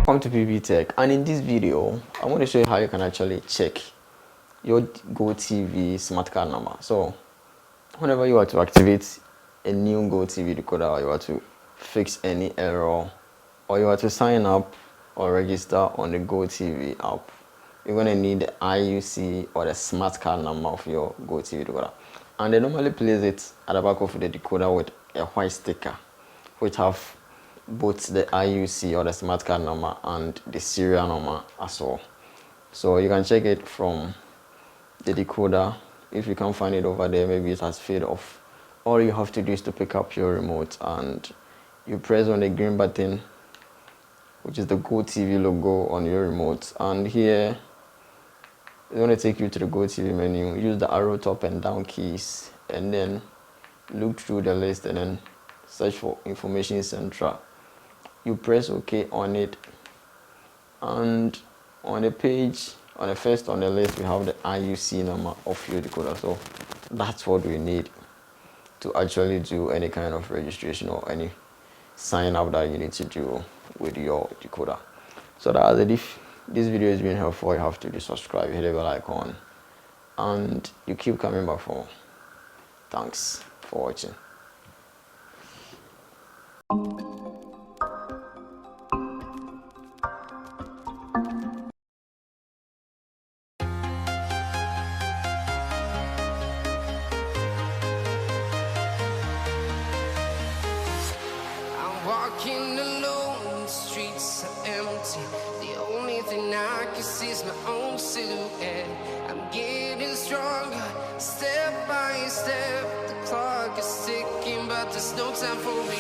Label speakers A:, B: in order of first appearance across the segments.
A: Welcome to Pbteck, and in this video I want to show you how you can actually check your Gotv SmartCard number. So whenever you want to activate a new Gotv decoder, or you want to fix any error, or you want to sign up or register on the Gotv app, you're going to need the IUC or the SmartCard number of your Gotv decoder. And they normally place it at the back of the decoder with a white sticker which have both the IUC or the SmartCard number and the serial number as well. So you can check it from the decoder. If you can't find it over there, maybe it has faded off. All you have to do is to pick up your remote and you press on the green button, which is the Gotv logo on your remote, and here it's going to take you to the Gotv menu. Use the arrow top and down keys and then look through the list and then search for Information Central. You press OK on it, and on the page, on the first on the list, we have the IUC number of your decoder. So that's what we need to actually do any kind of registration or any sign up that you need to do with your decoder. So that's it. If this video has been helpful, you have to do subscribe, hit the bell icon, and you keep coming back for more. Thanks for watching.
B: Walking alone, the streets are empty. The only thing I can see is my own silhouette. I'm getting stronger, step by step. The clock is ticking, but there's no time for me.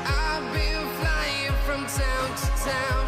B: I've been flying from town to town.